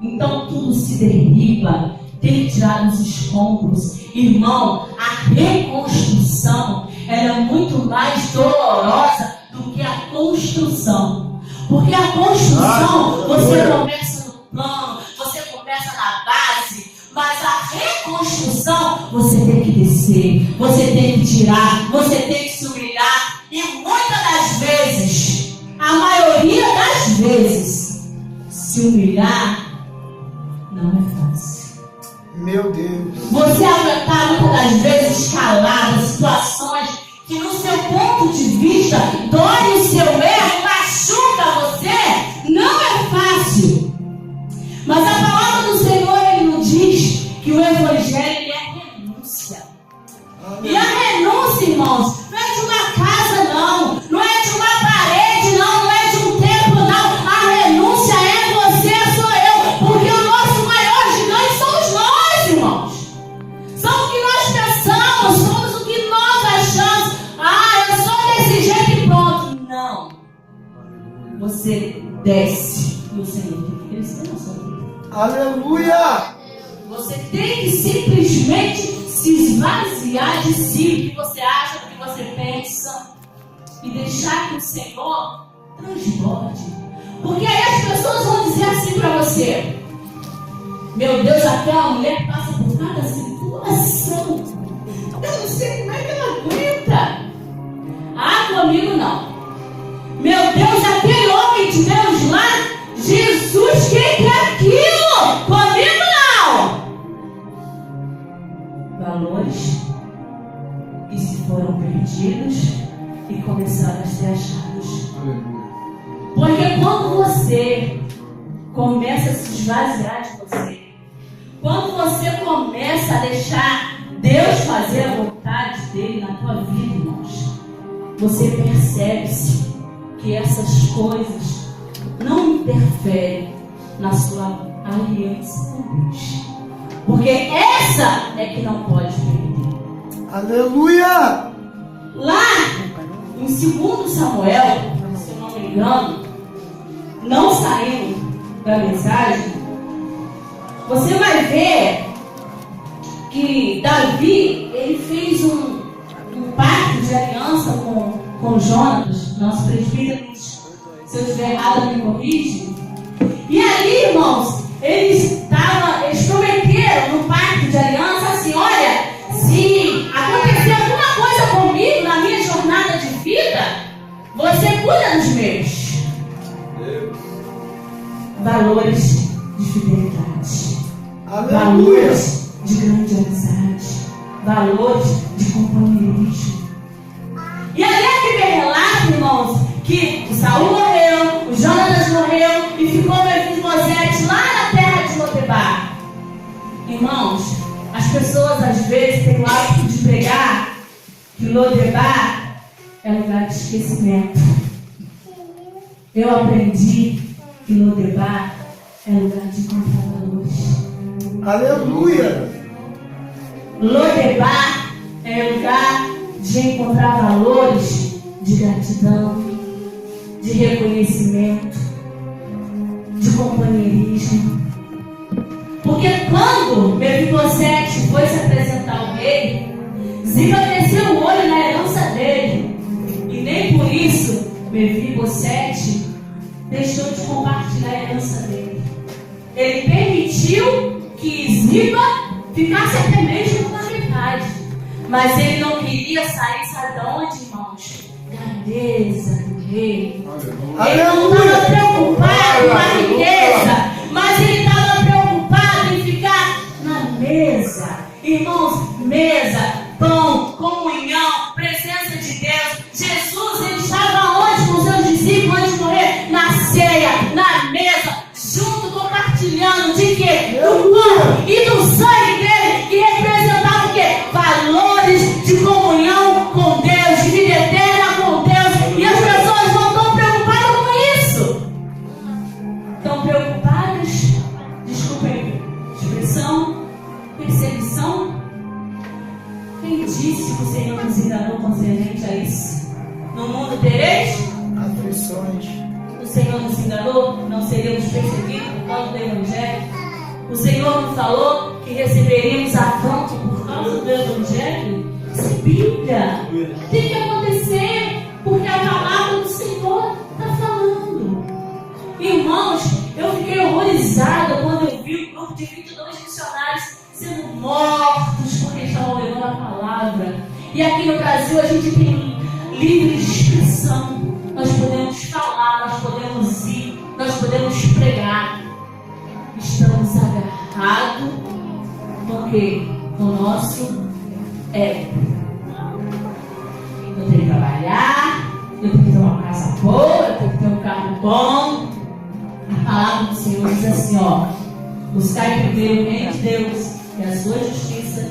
então tudo se derriba. Tem que tirar os escombros. Irmão, a reconstrução ela é muito mais dolorosa do que a construção. Porque a construção, você começa no plano, você começa na base, mas a reconstrução, você tem que descer, você tem que tirar, você tem que se humilhar. E muitas das vezes, a maioria das vezes, se humilhar não é fácil. Meu Deus. Você aguentar muitas das vezes escaladas, situações que no seu ponto de vista dói o seu erro, machuca você, não é fácil. Mas a palavra do Senhor, Ele nos diz que o Evangelho é renúncia. E a renúncia, irmãos, não é de uma casa não, não é de uma parede não, não é de um templo não. A renúncia é você, sou eu, porque o nosso maior gigante somos nós, irmãos. São o que nós pensamos, somos o que nós achamos. Ah, eu sou desse jeito e pronto. Não. Você desce e o Senhor tem que crescer na sua vida. Aleluia! Você tem que simplesmente se esvaziar de si, do que você acha, do que você pensa, e deixar que o Senhor transborde. Porque aí as pessoas vão dizer assim para você: meu Deus, aquela mulher passa por cada situação, eu não sei como é que ela aguenta. Ah, comigo não. Meu Deus, aquele homem de Deus lá, Jesus, quem que é aquilo? Comigo não. Valores que se foram perdidos e começaram a ser achados. Porque quando você começa a se esvaziar de você, quando você começa a deixar Deus fazer a vontade dele na tua vida, irmãos, você percebe-se que essas coisas não interferem na sua aliança com Deus. Porque essa é que não pode perder. Aleluia! Lá em 2 Samuel, se eu não me engano, não saindo da mensagem, você vai ver que Davi, ele fez um pacto de aliança com Jonatas, nosso presbítero. Se eu estiver errado, me corrige. E ali, irmãos, eles prometeram no pacto de aliança assim: olha, se acontecer alguma coisa comigo na minha jornada de vida, você cuida dos meus. Valores de fidelidade. Aleluia. Valores de grande amizade. Valores de companheirismo. E ali é que vem relato, irmãos, que o Saul morreu, o Jonatas morreu e ficou Mefibosete lá na terra de Lodebar. Irmãos, as pessoas às vezes têm o hábito de pregar que Lodebar é lugar de esquecimento. Eu aprendi que Lodebar é lugar de encontrar valores. Aleluia! Lodebar é lugar de encontrar valores de gratidão, de reconhecimento, de companheirismo. Porque quando Mefibosete foi se apresentar ao rei, Ziba desceu o olho na herança dele. E nem por isso Mefibosete deixou de compartilhar a herança dele. Ele permitiu que Ziba ficasse até mesmo na metade. Mas ele não queria sair, sabe de onde, irmãos? Da mesa do rei. Ele não estava preocupado com a riqueza, mas ele estava preocupado em ficar na mesa. Irmãos, mesa, pão, comunhão, presença de Deus. Jesus, ele estava onde com seus discípulos antes de morrer? Na ceia, na mesa, junto, compartilhando de quê? Do pão e do sangue dele, que representava o quê? Valores de comunhão com Deus, de vida eterna com Deus. E as pessoas não estão preocupadas com isso. Estão preocupadas, desculpem a expressão, perseguição. Quem disse que o Senhor nos enganou concernente a isso? No mundo tereis aflições. O Senhor nos enganou, não seríamos perseguidos por causa do Evangelho. O Senhor nos falou que receberíamos afronto por causa do Evangelho. Isso é Bíblia. Tem que acontecer, porque a palavra do Senhor está falando. Irmãos, eu fiquei horrorizada quando eu vi um grupo de 22 missionários sendo mortos porque estavam levando a palavra. E aqui no Brasil a gente tem livre expressão. Nós podemos falar, nós podemos ir, nós podemos pregar. Estamos agarrados no quê? No nosso ego. Eu tenho que trabalhar, eu tenho que ter uma casa boa, eu tenho que ter um carro bom. A palavra do Senhor diz assim, ó: buscai primeiro o reino de Deus e a sua justiça,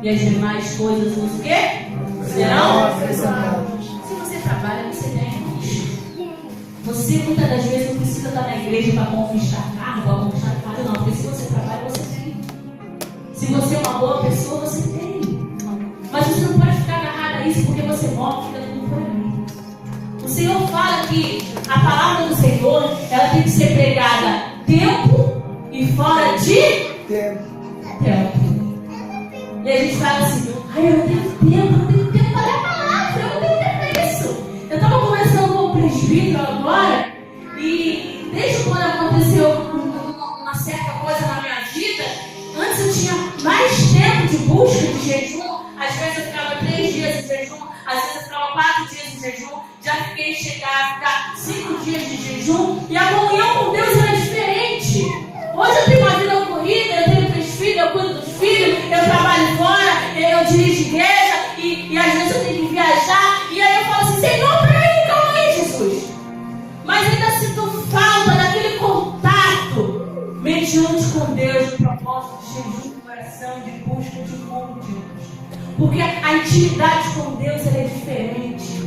e as demais coisas nos quê? Serão acrescentadas. Se você trabalha, você tem irmãos. Você muitas das vezes não precisa estar na igreja para conquistar carro, para conquistar casa, não. Porque se você trabalha, você tem. Se você é uma boa pessoa, você tem. Mas você não pode ficar agarrado a isso, porque você morre, fica tudo por aí. O Senhor fala que a palavra do Senhor, ela tem que ser pregada tempo e fora de tempo. E a gente fala assim: ai, eu não tenho tempo para ler a palavra, eu não tenho tempo para isso. Eu estava conversando com o presbítero agora, e desde quando aconteceu uma certa coisa na minha vida, antes eu tinha mais tempo de busca de jejum. Às vezes eu ficava 3 dias em jejum, às vezes eu ficava 4 dias em jejum. Já fiquei chegar a ficar 5 dias de jejum, e a comunhão com Deus era diferente. Hoje eu tenho uma vida corrida, eu tenho 3 filhos, eu cuido dos filhos, eu trabalho fora, eu dirijo igreja, e às vezes eu tenho que viajar, e aí eu falo assim: Senhor, peraí, calma aí, Jesus. Mas ainda sinto falta daquele contato mediante com Deus, de propósito de jejum, de oração, de busca, de encontro de Deus. Porque a intimidade com Deus ela é diferente.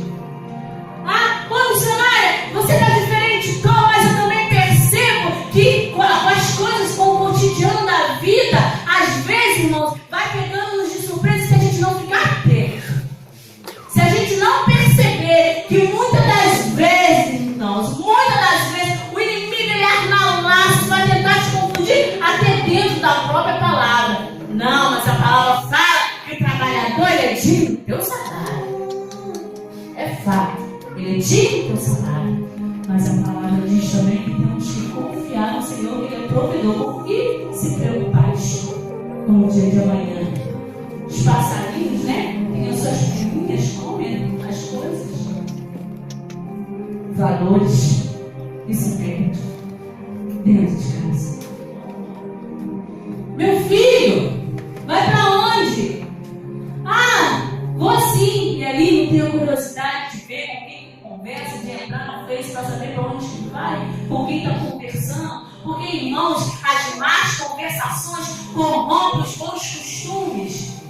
Ah, ô missionária, você está diferente, mas eu também percebo que com as coisas, com o cotidiano da vida, às vezes, irmãos, vai pegando-nos de surpresa se a gente não ficar atento. Se a gente não perceber que muitas das vezes, irmãos, o inimigo ele arma laços para tentar te confundir até dentro da própria palavra. Não, mas a palavra fala que o trabalhador ele é digno do teu salário. É fato. Ele é digno do teu salário. Mas a palavra diz também que temos que confiar no Senhor, que Ele é provedor, e se preocupar com o dia de amanhã. Os passarinhos, né? Tem as suas filhinhas, comem as coisas. Valores que se perdem dentro de casa. Meu filho, vai para onde? Ah, vou sim. E ali não tenho curiosidade de ver com quem conversa, de entrar no Face para saber para onde que vai, com quem está conversando. Porque, irmãos, as más conversações corrompem os bons costumes.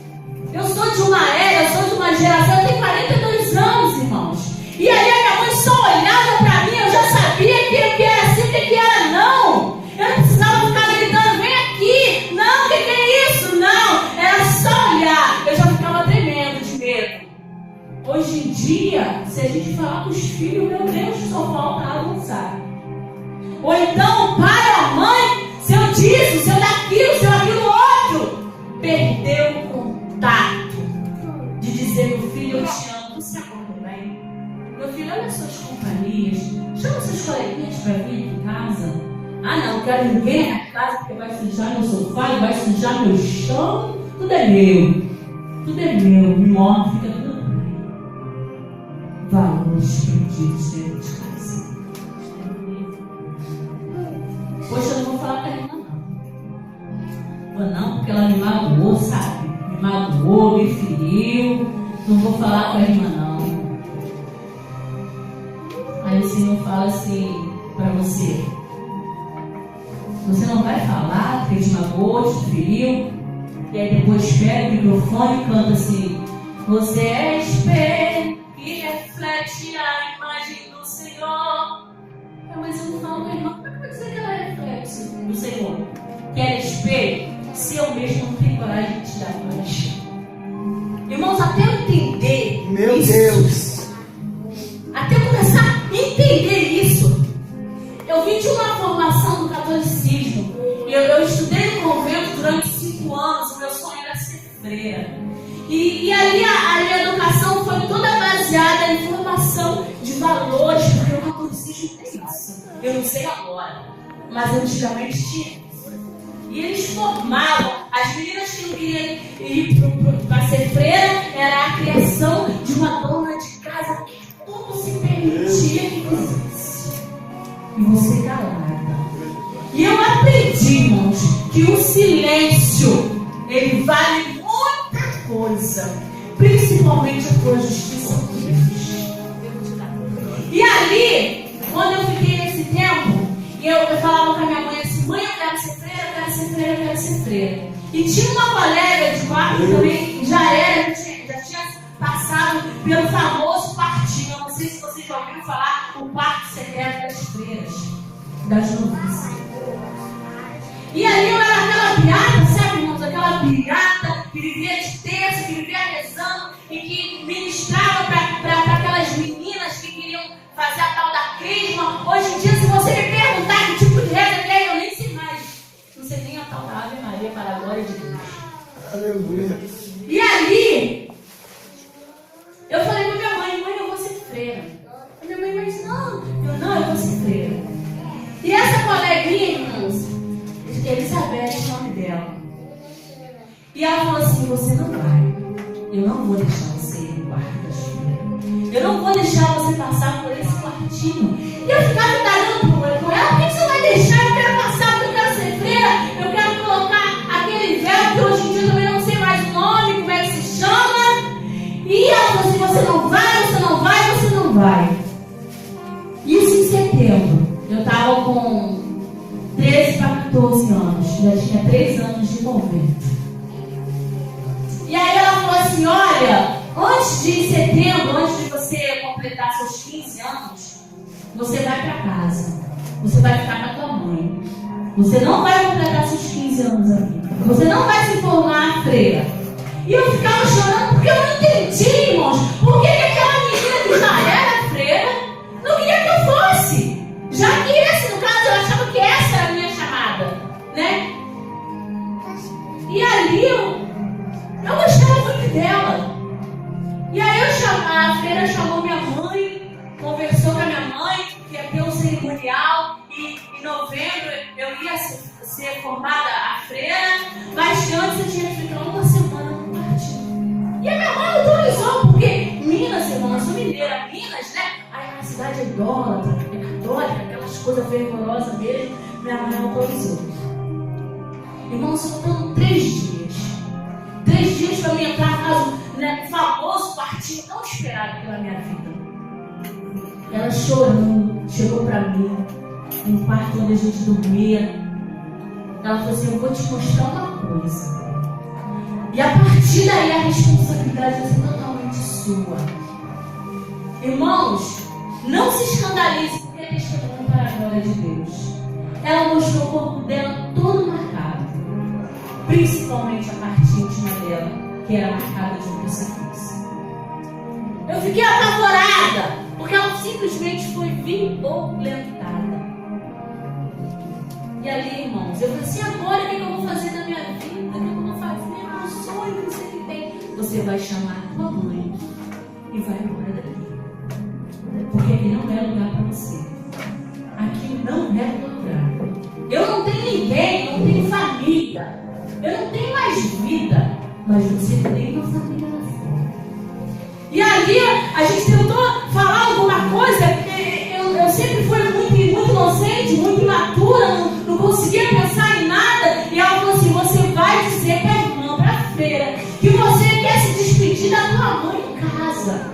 Eu sou de uma era, eu sou de uma geração, eu tenho 42 anos, irmãos. E aí a minha mãe só olhava para mim, eu já sabia que era assim, que era não. Eu não precisava ficar gritando: vem aqui. Não, que é isso? Não. Era só olhar. Eu já ficava tremendo de medo. Hoje em dia, se a gente falar com os filhos, meu Deus, só falta avançar. Ou então o pai ou a mãe, se eu disso, se eu daquilo outro, perdeu o contato de dizer: meu filho, eu te amo. Você acorda bem? Meu filho, olha as suas companhias. Chama seus coleguinhas para vir aqui em casa. Ah, não quero ninguém na casa porque vai sujar meu sofá, vai sujar meu chão. Tudo é meu. Tudo é meu. Me morre, fica tudo bem. Valores perdidos dentro de casa. Poxa, eu não vou falar com a irmã, não. Vou não, porque ela me magoou, sabe? Me magoou, me feriu. Não vou falar com a irmã, não. Aí o Senhor fala assim para você: você não vai falar porque te magoou, te feriu. E aí depois pega o microfone e canta assim: você é espelho que reflete a imagem do Senhor. Mas eu não falo com a irmã, como é que vai dizer que ela é reflexo do Senhor? Que ela é espelho, se eu mesmo não tenho coragem de te dar coragem. Irmãos, até eu entender Meu isso, Deus. até eu começar a entender isso, eu vim de uma formação do catolicismo. Eu estudei no freira. E ali a minha educação foi toda baseada em formação de valores, porque o catolicismo tem isso. Eu não sei agora, mas antigamente tinha. E eles formavam as meninas que não queriam ir para ser freira, era a criação de uma dona de casa que tudo se permitia que fizesse. E você calada. E eu aprendi, irmãos, que o silêncio, ele vale muita coisa, principalmente a tua justiça com Deus. E ali, quando eu fiquei nesse tempo, eu falava com a minha mãe assim: mãe, eu quero ser freira, eu quero ser freira, eu quero ser freira. E tinha uma colega de quarto também, já tinha passado pelo famoso quartinho. Eu não sei se vocês já ouviram falar, o quarto secreto das freiras, das noviças. E ali eu era aquela pirata, sabe, irmãos? Aquela pirata que vivia de terça, que vivia rezando e que ministrava para aquelas meninas que queriam fazer a tal da crisma. Hoje em dia, se você me perguntar que tipo de reza que é, eu nem sei mais. Não sei nem a tal da Ave Maria para a glória de Deus. Aleluia. E ali, eu falei para minha mãe: mãe, eu vou ser freira. E minha mãe disse: não, eu vou ser freira. E essa coleguinha, irmãos, Elizabeth, o nome dela. E ela falou assim: você não vai. Eu não vou deixar você ir no quarto das freiras. Eu não vou deixar você passar por esse quartinho. E eu ficava indagando com ela: por que você vai deixar? Eu quero passar, porque eu quero ser freira. Eu quero colocar aquele véu que hoje em dia eu também não sei mais o nome, como é que se chama. E ela falou assim: você não vai, você não vai, você não vai. Isso em setembro. Eu estava com 13 para 14 anos, já tinha 3 anos de convento. E aí ela falou assim: olha, antes de setembro, antes de você completar seus 15 anos, você vai para casa, você vai ficar com a tua mãe, você não vai completar seus 15 anos aqui, você não vai se formar freira. E eu ficava chorando porque eu não entendi, irmãos, por que aquela menina que já era freira não queria que eu fosse, já que esse, no caso, eu achava que essa era a minha chamada, né? E ali eu gostava muito dela. E aí a freira chamou minha mãe, conversou com a minha mãe, que ia ter um cerimonial, e em novembro eu ia ser formada a freira, mas antes eu tinha que ficar uma semana no quartinho. E a minha mãe autorizou, porque Minas, irmão, eu sou mineira, Minas, né? Aí a cidade é idólatra, é católica, aquelas coisas fervorosas mesmo. Minha mãe autorizou. Irmãos, faltando 3 dias. 3 dias para mim entrar na casa, né, famoso quartinho tão esperado pela minha vida. Ela chorando, chegou para mim, no quarto onde a gente dormia. Ela falou assim: eu vou te mostrar uma coisa. E a partir daí a responsabilidade vai ser totalmente sua. Irmãos, não se escandalize, porque é testemunho para a glória de Deus. Ela mostrou o corpo dela todo marcado, principalmente a parte íntima dela, que era marcada de um crucifixo. Eu fiquei apavorada, porque ela simplesmente foi violentada. E ali, irmãos, eu falei assim: agora o que eu vou fazer na minha vida? O que eu vou fazer? Meu sonho que você tem. Você vai chamar a tua mãe e vai embora daqui, porque aqui não é lugar para você. Aqui não é lugar. Eu não tenho ninguém, não tenho família, eu não tenho mais vida, mas você tem uma família lá fora. E ali a gente tentou falar alguma coisa. Eu sempre fui muito inocente, muito imatura, não conseguia pensar em nada. E ela falou assim: você vai dizer para a irmã, para a freira, que você quer se despedir da tua mãe em casa,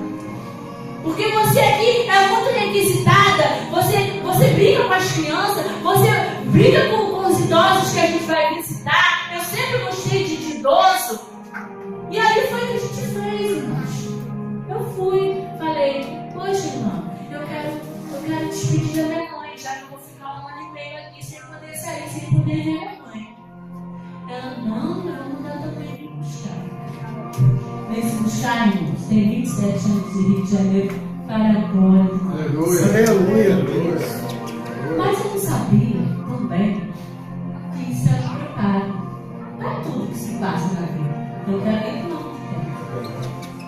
porque você aqui é muito requisitada. Você briga com as crianças, você briga com os idosos que a gente vai visitar. Eu sempre gostei de idoso. E aí foi o que a gente fez, irmãos. Eu fui, falei: poxa, irmã, eu quero despedir da minha mãe, já que eu vou ficar 1 ano e meio aqui sem poder sair, sem poder ver minha mãe. Ela: não, eu vou mandar também me buscar. Nesse buscar, irmãos, tem 27 anos de Rio de Janeiro, para a glória de Deus. Aleluia. Mas eu não sabia também que isso era um preparo para tudo que se passa na vida. Eu quero nem não.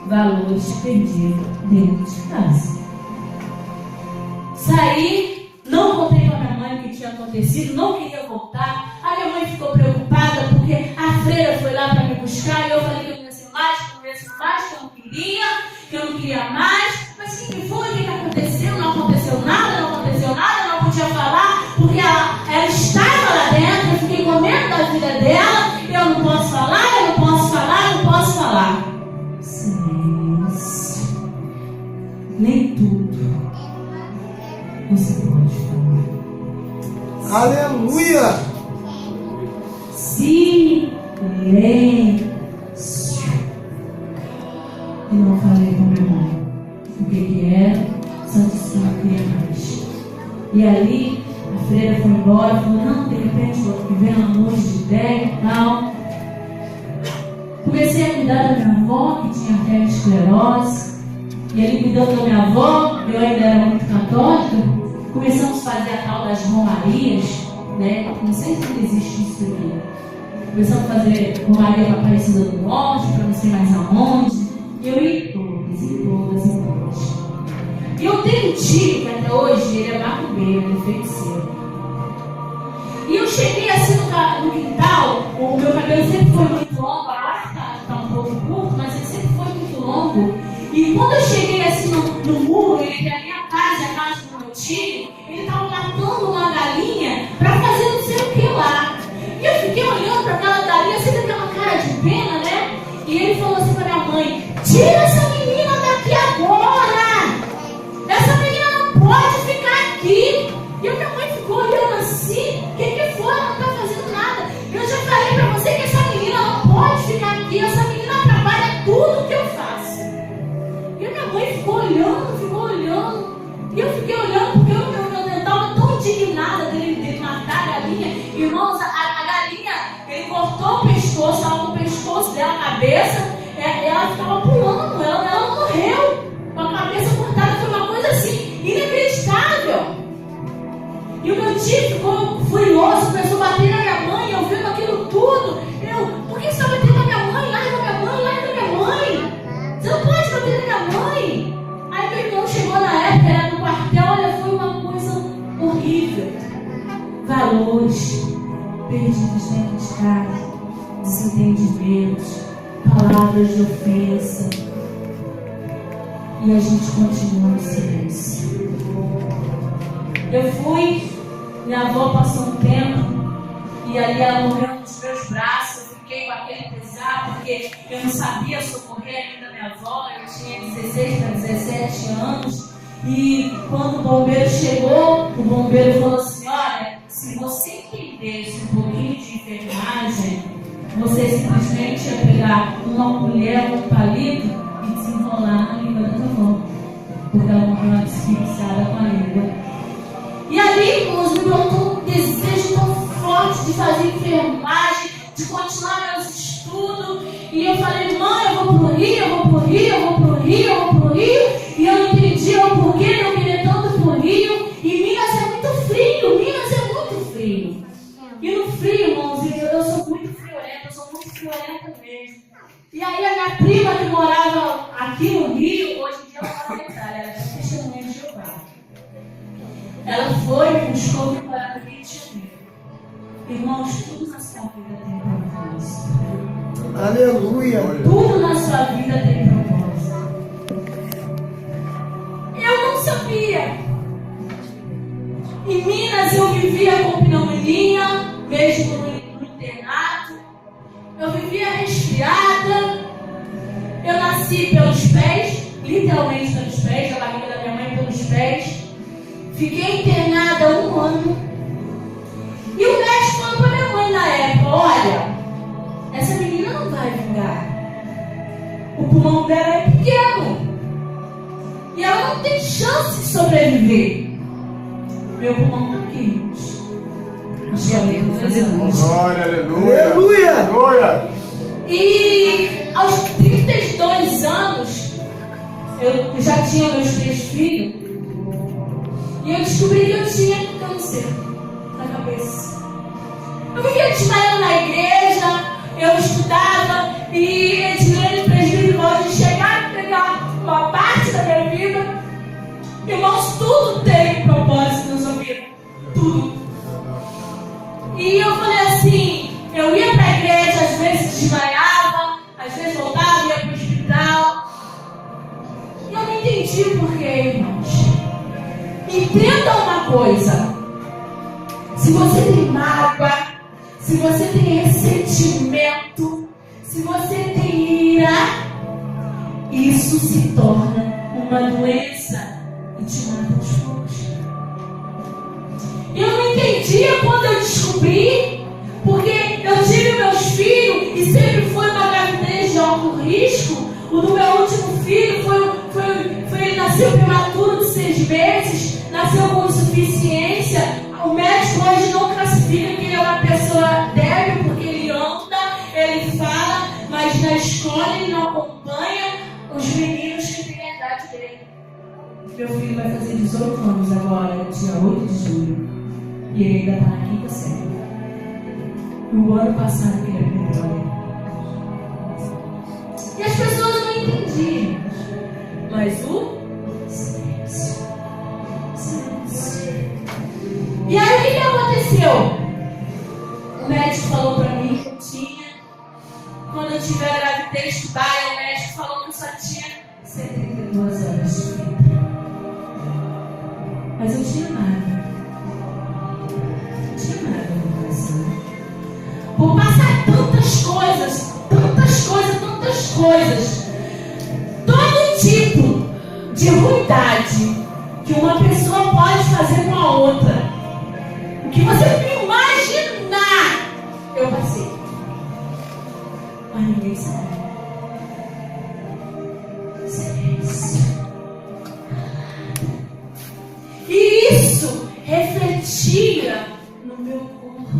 Valores perdidos dentro de casa. Saí, não contei para minha mãe o que tinha acontecido, não queria voltar. A minha mãe ficou preocupada porque a freira foi lá para me buscar e eu falei que eu queria ser mais, que eu não queria mais. Mas o que foi? O que aconteceu? Não aconteceu nada, não podia falar, porque ela estava lá dentro, eu fiquei com medo da vida dela, eu não posso falar. Silêncio. Nem tudo você pode falar. Aleluia! Silêncio. E não falei com minha mãe o que era, só disse que não queria mais. E ali a freira foi embora, falou, não, de repente o outro que vem uma noite de ideia e tal. Comecei a cuidar da minha avó, que tinha arteriosclerose. E ali cuidando da minha avó, eu ainda era muito católica, começamos a fazer a tal das romarias, né? Não sei se existe isso aqui. Começamos a fazer romaria para Aparecida do Norte, para não sei mais aonde. E eu ia todas. E eu tenho um tio que até hoje ele é macumbeiro, ele é feiticeiro. E eu cheguei assim no quintal, o meu cabelo sempre foi muito longo, agora está um pouco curto, mas ele sempre foi muito longo. E quando eu cheguei assim no muro, entre a minha casa e a casa do meu tio, ele estava matando uma galinha para fazer não sei o que lá. E eu fiquei olhando para aquela galinha, assim, com aquela cara de pena, né? E ele falou assim para minha mãe, tira essa menina daqui agora! Essa menina não pode ficar aqui! E a minha mãe ficou olhando assim, o que foi? Ela não está fazendo nada. Eu já falei para você que essa menina não pode ficar aqui, essa menina atrapalha tudo que eu faço. E a minha mãe ficou olhando. E eu fiquei olhando porque eu estava tão indignada dele matar a galinha. Irmãos, a galinha, ele cortou o pescoço, estava com o pescoço dela, a cabeça, ela ficava pulando, ela morreu. Com a cabeça cortada, foi uma coisa assim, inacreditável. E o meu tio ficou furioso, começou a bater na minha mãe, eu vendo aquilo tudo. Por que você está batendo na minha mãe? Larga minha mãe. Você não pode bater na minha mãe. Aí meu irmão chegou na época, era no quartel, olha, foi uma coisa horrível. Valores perdidos dentro de casa, desentendimentos, palavras de ofensa. E a gente continua no silêncio. Eu fui, minha avó passou um tempo, e ali ela morreu nos meus braços. Eu fiquei com aquele pesar, porque eu não sabia socorrer ainda minha avó. Eu tinha 16 para 17 anos. E quando o bombeiro chegou, o bombeiro falou assim, olha, se você entendesse um pouquinho de enfermagem, você simplesmente ia pegar uma colher, um palito e desenrolar na língua da tua avó, porque ela morreu asfixiada com a língua. E ali, irmãos, me brotou um desejo tão forte de fazer enfermagem, de continuar meus estudos. E eu falei, mãe, eu vou pro Rio. E eu não entendia o porquê de eu querer tanto pro Rio. E Minas é muito frio. E no frio, irmãos, eu sou muito friorenta mesmo. E aí a minha prima que morava aqui no Rio, hoje em dia ela mora na Itália, ela é testemunha de Jeová. Ela foi, buscou e morar no Rio de Janeiro. Irmãos, tudo na sua vida tem propósito. Aleluia! Tudo na sua vida tem propósito. Eu não sabia. Em Minas eu vivia com pneumonia, mesmo no internato. Eu vivia resfriada. Eu nasci pelos pés, literalmente pelos pés, a barriga da minha mãe pelos pés. Fiquei internada 1 ano. E o médico falou para minha mãe na época, olha, essa menina não vai vingar. O pulmão dela é pequeno. E ela não tem chance de sobreviver. Meu pulmão está aqui. Glória, aleluia! E aos 32 anos, eu já tinha meus 3 filhos. E eu descobri que eu tinha câncer na cabeça. Eu vivia desmaiando na igreja, eu estudava e assim, eu ia para a igreja, às vezes desmaiava, às vezes voltava, ia para o hospital. E eu não entendi o porquê, irmãos. Entenda uma coisa. Se você tem mágoa, se você tem ressentimento, se você tem ira, isso se torna uma doença e te mata aos poucos. Eu não entendia quando eu descobri, porque eu tive meus filhos e sempre foi uma gravidez de alto risco. O do meu último filho ele nasceu prematuro de 6 meses, nasceu com insuficiência. O médico hoje não classifica que ele é uma pessoa débil, porque ele anda, ele fala, mas na escola ele não acompanha os meninos que têm a idade dele. Meu filho vai fazer 18 anos agora, dia 8 de julho, e ele ainda está na 5ª série. O ano passado que ele aprendeu. E as pessoas não entendiam, mas o silêncio. E aí o que aconteceu? O médico falou pra mim que eu tinha, quando eu tiver gravidez do bairro, o médico falou que eu só tinha 72 horas de vida. Mas eu tinha nada. Não tinha nada no coração. Por passar tantas coisas, todo tipo de ruindade que uma pessoa pode fazer com a outra, o que você imaginar, eu passei. Mas ninguém sabe. Silêncio. E isso refletia no meu corpo,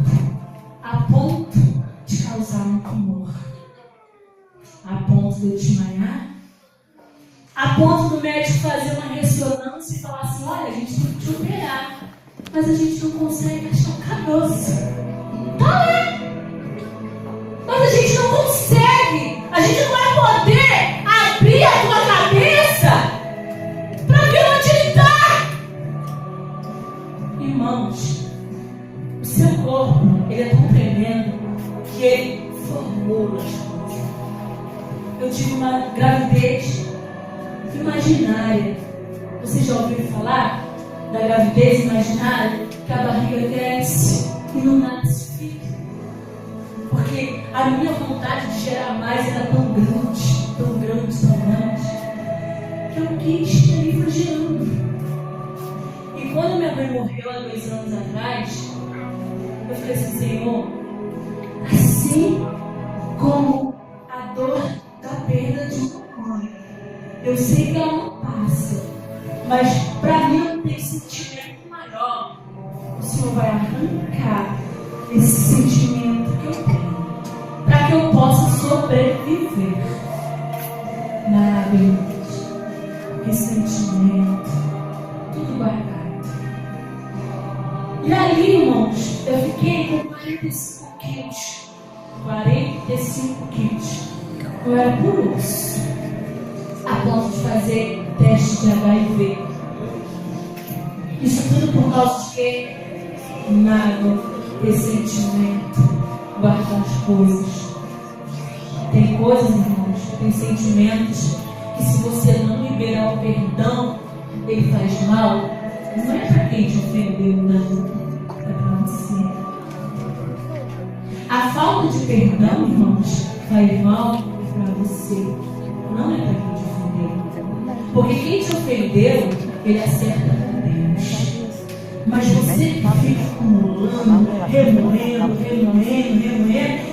a ponto de causar um tumor, a ponto de eu desmaiar, a ponto do médico fazer uma ressonância e falar assim: olha, a gente tem que te operar, mas a gente não consegue achar o caroço. Tá lá, mas a gente não consegue, a gente não vai poder abrir a tua cabeça para ver onde ele está. Irmãos, o seu corpo, ele é tão tremendo que ele formula as coisas. Eu tive uma gravidez imaginária. Você já ouviu falar da gravidez imaginária? Que a barriga cresce e não nasce filho. Porque a minha vontade de gerar mais era tão grande, tão grande, tão grande, que eu quis ir gerando. E quando minha mãe morreu há 2 anos atrás, eu falei assim: Senhor, assim como a dor da perda de uma mãe, eu sei que ela não passa, mas para mim não tem sentimento maior. O Senhor vai arrancar esse sentimento que eu tenho, para que eu possa sobreviver. Maravilhoso. Ressentimento, tudo guardado. E ali, irmãos, eu fiquei com 45 quilos. 45 quilos. Eu era por osso, a ponto de fazer teste de HIV. Isso tudo por causa de quê? Nada, ressentimento, guardar as coisas. Tem coisas, irmãos, tem sentimentos que, se você não liberar o perdão, ele faz mal. Não é para quem te ofendeu, não. É para você. A falta de perdão, irmãos, faz mal para você. Não é para quem te ofendeu. Porque quem te ofendeu, ele acerta com Deus. Mas você fica acumulando, remoendo,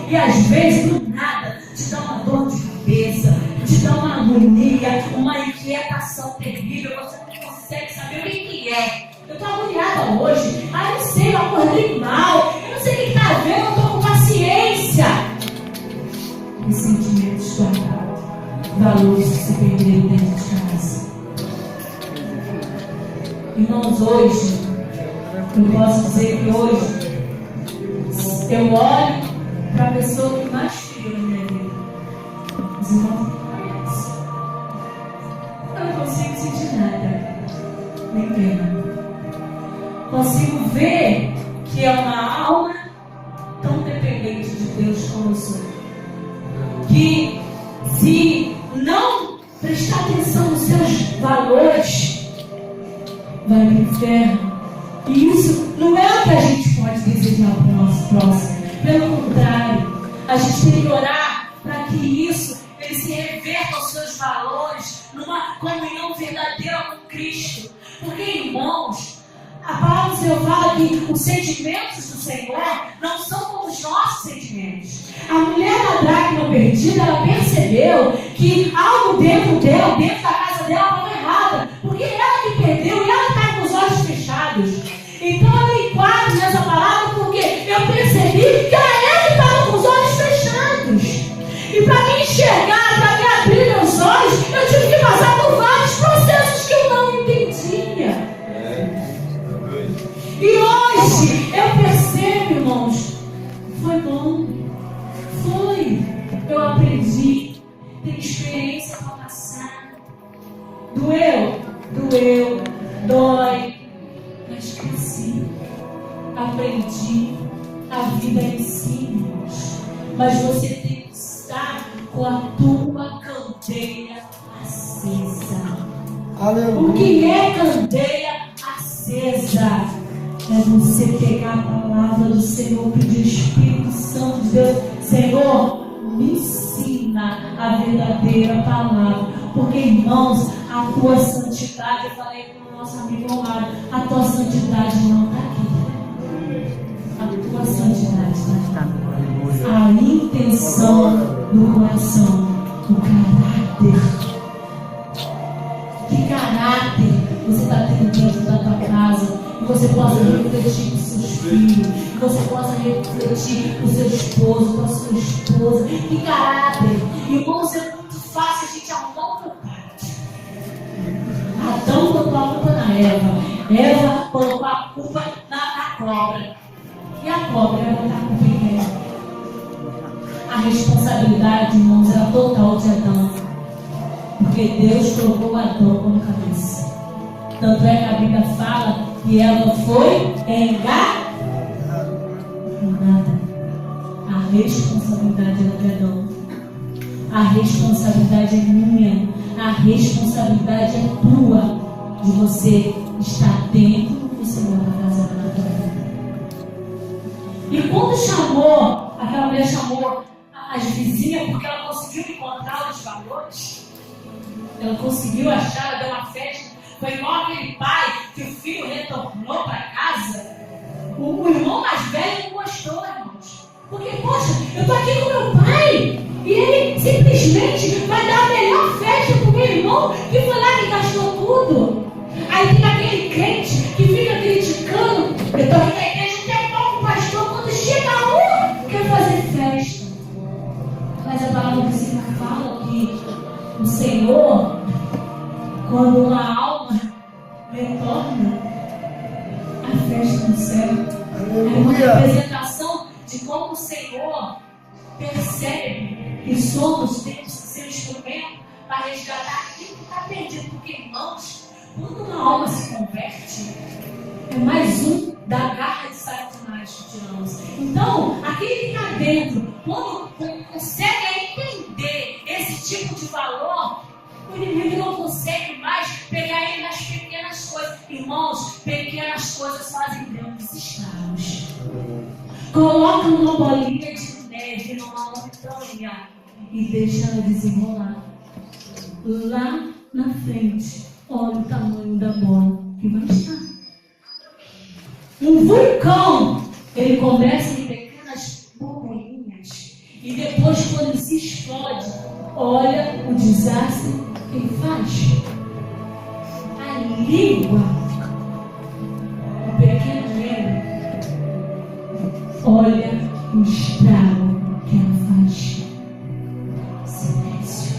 e às vezes do nada te dá uma dor de cabeça, te dá uma agonia, uma inquietação terrível. Você não consegue saber o que é. Eu estou agoniada hoje. Ah, eu não sei, eu acordei mal. Eu não sei o que está vendo, eu estou com paciência. Ressentimentos guardados, valores que se perderam dentro de casa. Irmãos, hoje, eu posso dizer que hoje eu olho para a pessoa que mais feriu na minha vida. Os irmãos não conhecem. Eu não consigo sentir nada, nem pena. Consigo ver que é uma alma tão dependente Deus como eu sou. Que se não prestar atenção nos seus valores, vai para o inferno. E isso não é o que a gente pode desejar para o nosso próximo. Pelo contrário, a gente tem que orar para que isso ele se reverta aos seus valores numa comunhão verdadeira com Cristo. Porque, irmãos, a palavra do Senhor fala que os sentimentos do Senhor não são como os nossos sentimentos. A mulher da dracma perdida, ela percebeu que algo dentro dela, dentro da casa dela, estava errada. Porque ela que perdeu e ela está com os olhos fechados. Então eu me enquadro nessa palavra porque eu percebi que ela estava com os olhos fechados. E para me enxergar, para me abrir meus olhos, eu tive que passar por vários processos que eu não entendia. E hoje eu percebo, irmãos, foi bom, foi, eu aprendi, tenho experiência para passar. Doeu, dói, mas cresci, aprendi, a vida ensina, irmãos. Mas você tem que estar com a tua candeia acesa. Aleluia. O que é candeia acesa? É você pegar a palavra do Senhor, pedir o Espírito Santo de Deus. Senhor, me ensina a verdadeira palavra. Porque, irmãos, a tua santidade, eu falei com o nosso amigo Omar, a tua santidade não está aqui. A tua santidade está aqui. A intenção do coração, o caráter. Que caráter você está tendo dentro da tua casa? Que você possa refletir com seus filhos, que você possa refletir com seu esposo, com a sua esposa. Que caráter! Irmãos, é muito fácil a gente arrumar um culpado. Adão colocou a culpa na Eva. Eva colocou a culpa na cobra. E a cobra ia botar a culpa em Eva. A responsabilidade, irmãos, era total de Adão. Porque Deus colocou Adão como cabeça. Tanto é que a Bíblia fala que ela foi enganada. A responsabilidade era de Adão. A responsabilidade é minha. A responsabilidade é tua. De você estar dentro do Senhor da casa da tua vida. E quando chamou, aquela mulher chamou as vizinhas porque ela conseguiu encontrar os valores. Ela conseguiu achar, ela deu uma festa. Foi igual aquele pai que o filho retornou para casa. O irmão mais velho não gostou, irmãos. Porque, poxa, eu estou aqui com meu pai e ele simplesmente vai dar a melhor festa para o meu irmão que foi lá que gastou tudo. Aí tem aquele crente que fica criticando. Eu estou aqui na igreja um tempão com o pastor. Quando chega quer fazer festa. Mas a palavra do Senhor fala que o Senhor, quando uma alma retorna, a festa no céu. É uma representação de como o Senhor percebe que somos, temos que ser um instrumento para resgatar aquilo que está perdido. Porque, irmãos, quando uma alma se converte, é mais um da garra de Satanás que tiramos. Então, aquele que está dentro, quando consegue entender esse tipo de valor, o inimigo não consegue mais pegar ele nas pequenas coisas. Irmãos, pequenas coisas fazem grandes estragos. Coloca uma bolinha de neve numa montanha e deixa ela desenrolar. Lá na frente, olha o tamanho da bola que vai estar. Um vulcão, ele começa em pequenas bolinhas e depois, quando ele se explode, olha o desastre que ele faz. A língua, o pequeno dedo, olha o estrago que ela faz. Silêncio.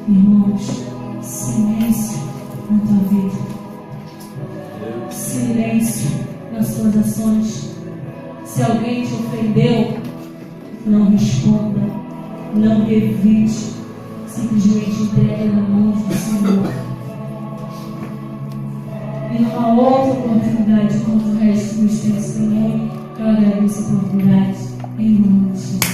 Irmãos, silêncio na tua vida. Silêncio nas suas ações. Se alguém te ofendeu, não responda, não revide, simplesmente entregue na mão do Senhor. E numa outra oportunidade, quando o resto dos tempos tem, eu Eu agradeço a oportunidade em nome de Jesus.